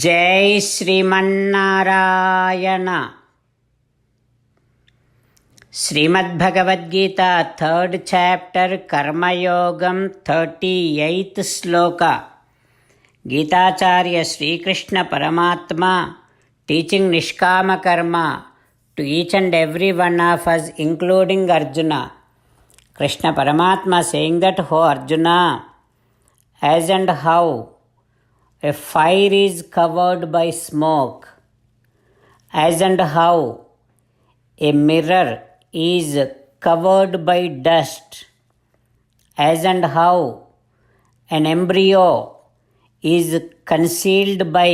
జై Srimannarayana. Srimad Bhagavad Gita 3rd chapter కర్మయోగం 38th శ్లోక. గీతాచార్య శ్రీకృష్ణ పరమాత్మ టీచింగ్ నిష్కామ కర్మ to each and every one of us including Arjuna. Krishna Paramatma saying that, "Ho Arjuna, as and how a fire is covered by smoke, as and how a mirror is covered by dust, as and how an embryo is concealed by,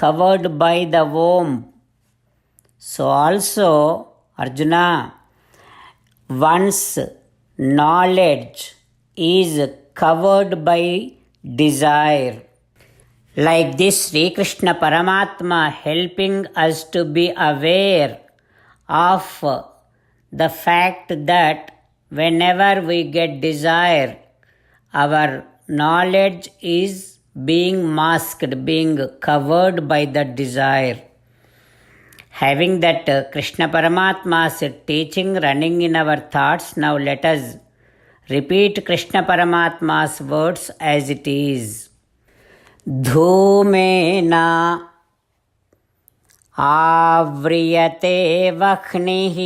covered by the womb, so also, Arjuna, one's knowledge is covered by desire." Like this, Sri Krishna Paramatma helping us to be aware of the fact that whenever we get desire, our knowledge is being masked, being covered by that desire. Having that Krishna Paramatma's teaching running in our thoughts, now let us repeat Krishna Paramatma's words as it is. धूमेन आव्रियते वह्निः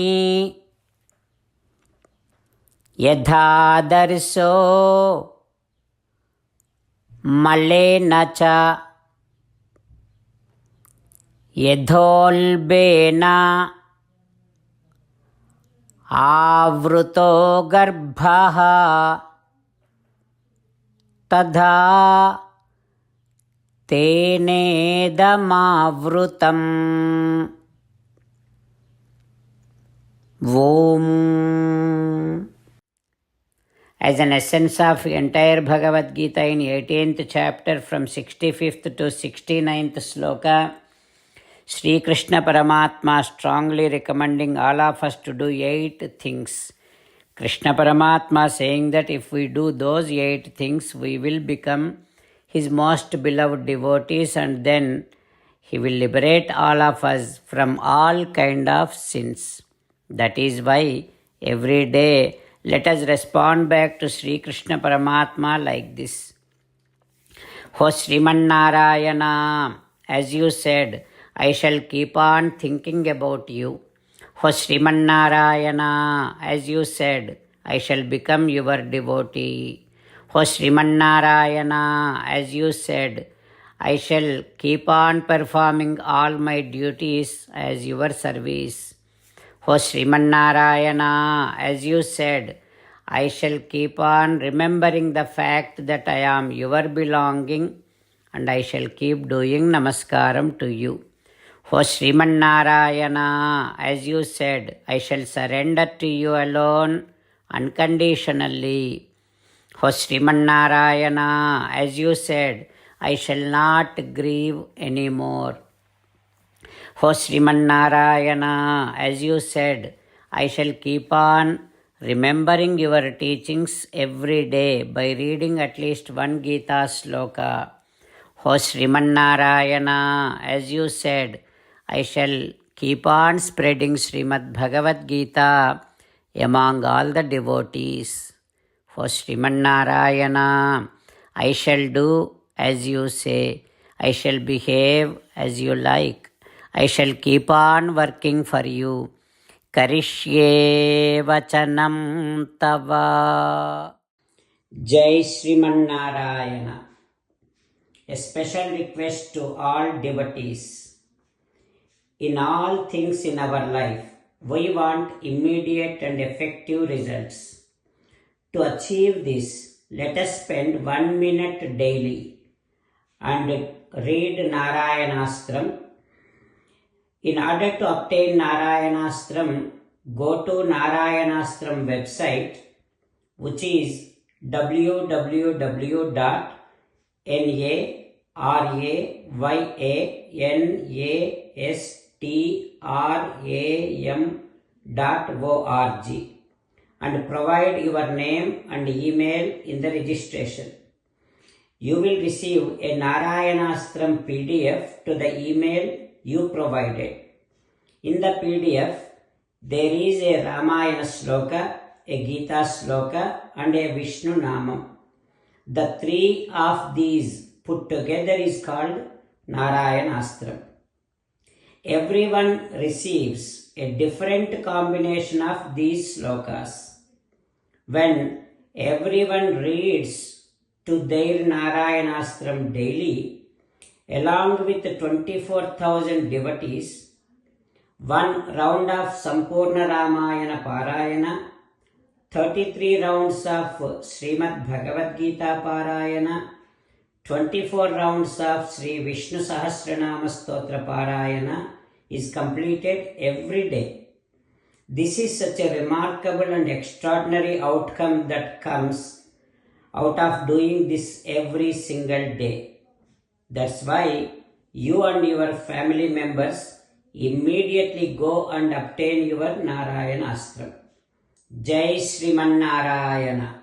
यथादर्शो मलेन च यथोल्बेन आवृतो गर्भः तथा तेनेदमावृतम्. Om. As an essence of entire Bhagavad Gita in 18th chapter from 65th to 69th sloka, Sri Krishna Paramatma strongly recommending all of us to do 8 things. Krishna Paramatma saying that if we do those 8 things, we will become His most beloved devotees, and then He will liberate all of us from all kind of sins. That is why every day let us respond back to Sri Krishna Paramatma like this. "Ho Srimannarayana, as you said, I shall keep on thinking about you. Ho Srimannarayana, as you said, I shall become your devotee. Ho Srimannarayana, as you said, I shall keep on performing all my duties as your service. Ho Srimannarayana, as you said, I shall keep on remembering the fact that I am your belonging, and I shall keep doing namaskaram to you. Ho Srimannarayana, as you said, I shall surrender to you alone unconditionally. Ho Srimannarayana, as you said, I shall not grieve anymore. Ho Srimannarayana, as you said, I shall keep on remembering your teachings every day by reading at least one Gita sloka. Ho Srimannarayana, as you said, I shall keep on spreading Srimad Bhagavad Gita among all the devotees. For Srimannarayana, I shall do as you say, I shall behave as you like, I shall keep on working for you. Karishye vachanam tava." Jai Srimannarayana. A special request to all devotees. In all things in our life, we want immediate and effective results. To achieve this, let us spend 1 minute daily and read Narayanastram. In order to obtain Narayanastram, go to Narayanastram website, which is www.narayanastram.org. and provide your name and email in the registration. You will receive a Narayanastram PDF to the email you provided. In the PDF, there is a Ramayana sloka, a Gita sloka, and a Vishnu Namam. The three of these put together is called Narayanastram. Everyone receives a different combination of these slokas. When everyone reads to their Narayanastram daily, along with 24,000 devotees, one round of Sampurna Ramayana Parayana, 33 rounds of Srimad Bhagavad Gita Parayana, 24 rounds of Sri Vishnu Sahasranama Stotra Parayana is completed every day. This is such a remarkable and extraordinary outcome that comes out of doing this every single day. That's why you and your family members immediately go and obtain your Narayanastram. Jai Sriman Narayana.